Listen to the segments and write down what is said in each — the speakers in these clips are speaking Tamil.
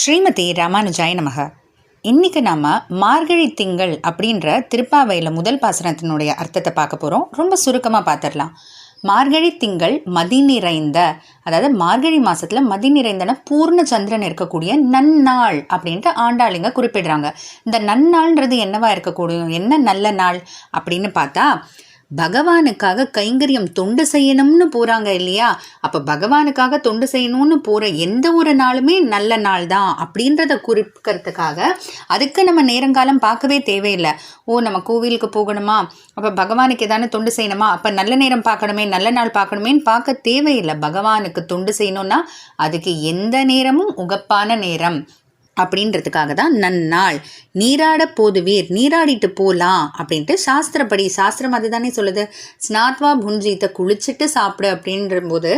ஸ்ரீமதி ராமானுஜாய நமக. இன்றைக்கி நாம் மார்கழி திங்கள் அப்படின்ற திருப்பாவையில் முதல் பாசனத்தினுடைய அர்த்தத்தை பார்க்க போகிறோம். ரொம்ப சுருக்கமாக பார்த்துடலாம். மார்கழி திங்கள் மதி நிறைந்த, அதாவது மார்கழி மாதத்தில் மதி நிறைந்தன பூர்ண சந்திரன் இருக்கக்கூடிய நன்னாள் அப்படின்ட்டு ஆண்டாளிங்க குறிப்பிடுறாங்க. இந்த நன்னாள்ன்றது என்னவா இருக்கக்கூடும், என்ன நல்ல நாள் அப்படின்னு பார்த்தா, பகவானுக்காக கைங்கரியம் தொண்டு செய்யணும்னு போகிறாங்க இல்லையா? அப்போ பகவானுக்காக தொண்டு செய்யணும்னு போகிற எந்த ஒரு நாளுமே நல்ல நாள் தான் அப்படின்றத குறிப்பிக்கிறதுக்காக அதுக்கு நம்ம நேரங்காலம் பார்க்கவே தேவையில்லை. நம்ம கோவிலுக்கு போகணுமா, அப்போ பகவானுக்கு ஏதானு தொண்டு செய்யணுமா, அப்போ நல்ல நேரம் பார்க்கணுமே, நல்ல நாள் பார்க்கணுமேன்னு பார்க்க தேவையில்லை. பகவானுக்கு தொண்டு செய்யணும்னா அதுக்கு எந்த நேரமும் உகப்பான நேரம் அப்படின்றதுக்காக தான் நன்னாள். நீராட போதுவீர், நீராடிட்டு போகலாம் அப்படின்ட்டு சாஸ்திரப்படி, சாஸ்திரம் அதுதானே சொல்லுது. ஸ்நாத்வா புஞ்சித்தை, குளிச்சுட்டு சாப்பிடு அப்படின்ற போது,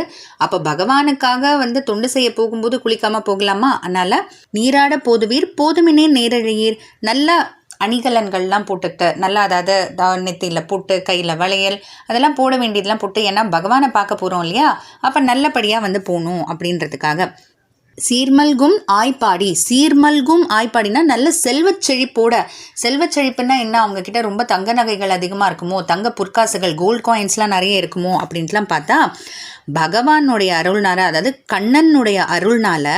அப்போ பகவானுக்காக தொண்டு செய்ய போகும்போது குளிக்காமல் போகலாமா? அதனால் நீராட போதுவீர் போதுமினே நேரழியீர், நல்ல அணிகலன்கள்லாம் போட்டுக்கிட்டு, நல்லா அதாவது நெத்தியில் போட்டு, கையில் வளையல் அதெல்லாம் போட வேண்டியதெல்லாம் போட்டு, ஏன்னா பகவானை பார்க்க போகிறோம் இல்லையா? அப்போ நல்லபடியாக போகணும் அப்படின்றதுக்காக. சீர்மல்கும் ஆய்ப்பாடி, சீர்மல்கும் ஆய்ப்பாடினா நல்ல செல்வச் செழிப்போட, செல்வச் செழிப்புன்னா என்ன, அவங்கக்கிட்ட ரொம்ப தங்க நகைகள் அதிகமாக இருக்குமோ, தங்க பொற்காசுகள் கோல்ட் காயின்ஸ்லாம் நிறைய இருக்குமோ அப்படின்ட்டுலாம் பார்த்தா, பகவானுடைய அருள்னால, அதாவது கண்ணனுடைய அருள்னால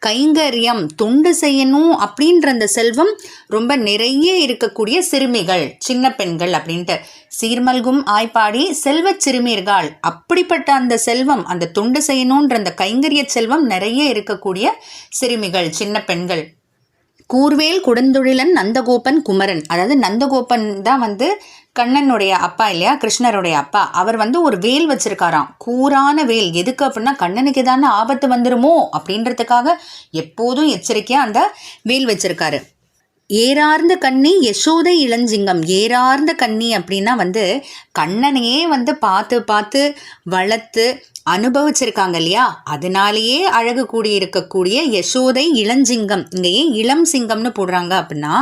கைங்கரியம் தொண்டு செய்யணும் அப்படின்ற அந்த செல்வம் ரொம்ப நிறைய இருக்கக்கூடிய சிறுமிகள், சின்ன பெண்கள் அப்படின்ட்டு. சீர்மல்கும் ஆய்ப்பாடி செல்வச் சிறுமியர்கள், அப்படிப்பட்ட அந்த செல்வம், அந்த தொண்டு செய்யணுன்ற அந்த கைங்கரிய செல்வம் நிறைய இருக்கக்கூடிய சிறுமிகள், சின்ன பெண்கள். கூர்வேல் குடந்தொழிலன் நந்தகோபன் குமரன், அதாவது நந்தகோபன் தான் கண்ணனுடைய அப்பா இல்லையா, கிருஷ்ணருடைய அப்பா. அவர் ஒரு வேல் வச்சிருக்காராம், கூரான வேல். எதுக்கு அப்படின்னா, கண்ணனுக்கு ஏதான ஆபத்து வந்துருமோ அப்படின்றதுக்காக எப்போதும் எச்சரிக்கையாக அந்த வேல் வச்சிருக்காரு. ஏறார்ந்த கண்ணி யசோதை இளஞ்சிங்கம், ஏறார்ந்த கண்ணி அப்படின்னா கண்ணனையே பார்த்து பார்த்து வளர்த்து அனுபவிச்சிருக்காங்க இல்லையா, அதனாலேயே அழகு கூடி இருக்கக்கூடிய யசோதை இளஞ்சிங்கம். இங்கே ஏன் இளம் சிங்கம்னு போடுறாங்க அப்படின்னா,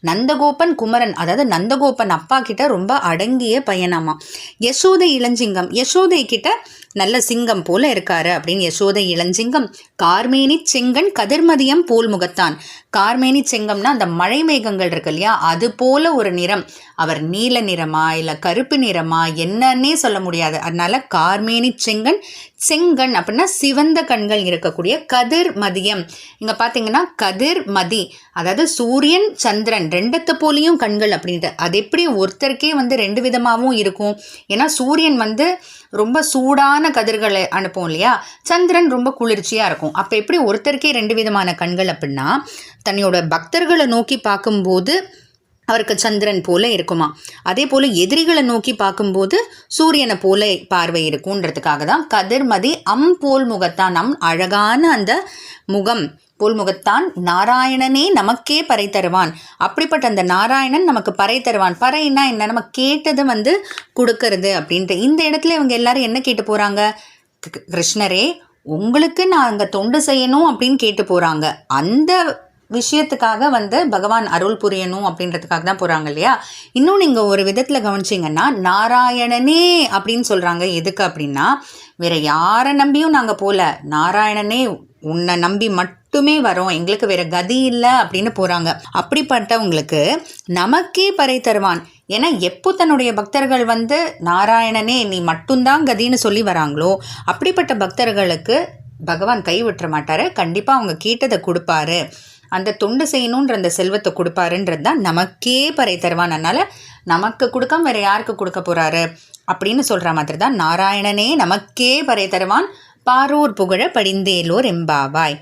நந்தகோபன் குமரன், அதாவது நந்தகோபன் அப்பா கிட்ட ரொம்ப அடங்கிய பையனாமா. யசோதை இளஞ்சிங்கம், யசோதை கிட்ட நல்ல சிங்கம் போல இருக்காரு அப்படின்னு யசோதை இளஞ்சிங்கம். கார்மேனி செங்கன் கதிர்மதியம் போல் முகத்தான், கார்மேனி செங்கம்னா அந்த மழை மேகங்கள் இருக்கு இல்லையா, அது போல ஒரு நிறம். அவர் நீல நிறமா இல்லை கருப்பு நிறமா என்னன்னே சொல்ல முடியாது. அதனால கார்மேனி செங்கன், செங்கன் அப்படின்னா சிவந்த கண்கள் இருக்கக்கூடிய, கதிர் மதியம் இங்கே பார்த்தீங்கன்னா கதிர் மதி, அதாவது சூரியன் சந்திரன் ரெண்டத்தை போலியும் கண்கள் அப்படின்ட்டு. அது எப்படி ஒருத்தருக்கே ரெண்டு விதமாகவும் இருக்கும். ஏன்னா சூரியன் ரொம்ப சூடான கதிர்களை அனுப்பும் இல்லையா, சந்திரன் ரொம்ப குளிர்ச்சியாக இருக்கும். அப்போ எப்படி ஒருத்தருக்கே ரெண்டு விதமான கண்கள் அப்படின்னா, தன்னையோட பக்தர்களை நோக்கி பார்க்கும்போது அவருக்கு சந்திரன் போல இருக்குமா, அதே போல் எதிரிகளை நோக்கி பார்க்கும்போது சூரியனை போல பார்வை இருக்குன்றதுக்காக தான் கதிர்மதி போல் முகத்தான், அழகான அந்த முகம் போல் முகத்தான் நாராயணனே நமக்கே பறை தருவான். அப்படிப்பட்ட அந்த நாராயணன் நமக்கு பறை தருவான். பறைன்னா என்ன, நம்ம கேட்டது கொடுக்கறது அப்படின்ட்டு. இந்த இடத்துல இவங்க எல்லாரும் என்ன கேட்டு போகிறாங்க, கிருஷ்ணரே உங்களுக்கு நாங்கள் தொண்டு செய்யணும் அப்படின்னு கேட்டு போகிறாங்க. அந்த விஷயத்துக்காக பகவான் அருள் புரியணும் அப்படின்றதுக்காக தான் போகிறாங்க இல்லையா. இன்னும் நீங்கள் ஒரு விதத்தில் கவனிச்சிங்கன்னா, நாராயணனே அப்படின்னு சொல்கிறாங்க. எதுக்கு அப்படின்னா, வேற யாரை நம்பியும் நாங்கள் போகல, நாராயணனே உன்னை நம்பி மட்டுமே வரோம், எங்களுக்கு வேற கதி இல்லை அப்படின்னு போகிறாங்க. அப்படிப்பட்டவங்களுக்கு நமக்கே பறை தருவான். ஏன்னா எப்போ தன்னுடைய பக்தர்கள் நாராயணனே நீ மட்டும்தான் கதின்னு சொல்லி வராங்களோ, அப்படிப்பட்ட பக்தர்களுக்கு பகவான் கைவிட்டுற மாட்டாரு. கண்டிப்பாக அவங்க கேட்டதை கொடுப்பாரு, அந்த தொண்டு செய்யணுன்ற அந்த செல்வத்தை கொடுப்பாருன்றது தான் நமக்கே பறை தருவான். அதனால் நமக்கு கொடுக்காம வேறு யாருக்கு கொடுக்க போகிறாரு அப்படின்னு சொல்கிற மாதிரி தான் நாராயணனே நமக்கே பறை தருவான், பாரூர் புகழ படிந்தேலோர் எம்பாவாய்.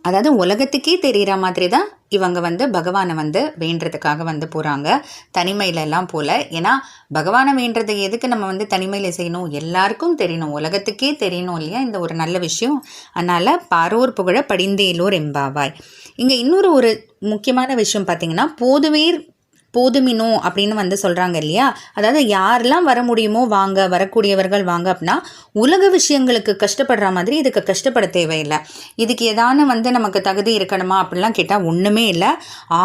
அதாவது உலகத்துக்கே தெரிகிற மாதிரி தான் இவங்க பகவானை வேண்டுறதுக்காக போகிறாங்க, தனிமையிலெல்லாம் போல். ஏன்னா பகவானை வேண்டுறது எதுக்கு நம்ம தனிமையில் செய்யணும், எல்லாருக்கும் தெரியணும், உலகத்துக்கே தெரியணும் இல்லையா இந்த ஒரு நல்ல விஷயம். அதனால் பாரூர் புகழ படிந்தேலோர் எம்பாவாய். இங்கே இன்னொரு ஒரு முக்கியமான விஷயம் பார்த்திங்கன்னா, போதுவீர் போதுமினோ அப்படின்னு சொல்கிறாங்க இல்லையா. அதாவது யாரெல்லாம் வர முடியுமோ வாங்க, வரக்கூடியவர்கள் வாங்க அப்படின்னா, உலக விஷயங்களுக்கு கஷ்டப்படுற மாதிரி இதுக்கு கஷ்டப்பட தேவையில்லை. இதுக்கு ஏதானு நமக்கு தகுதி இருக்கணுமா அப்படிலாம் கேட்டால் ஒன்றுமே இல்லை.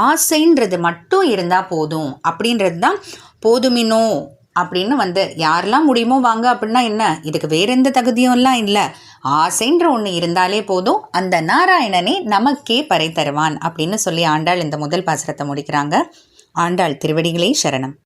ஆசைன்றது மட்டும் இருந்தால் போதும் அப்படின்றது தான் போதுமினோ அப்படின்னு வந்து யாரெல்லாம் முடியுமோ வாங்க அப்படின்னா என்ன, இதுக்கு வேற எந்த தகுதியும்லாம் இல்லை, ஆசைன்ற ஒன்று இருந்தாலே போதும், அந்த நாராயணனே நமக்கே பறை தருவான் அப்படின்னு சொல்லி ஆண்டாள் இந்த முதல் பாசுரத்தை முடிக்கிறாங்க. ஆண்டாள் திருவடிகளே சரணம்.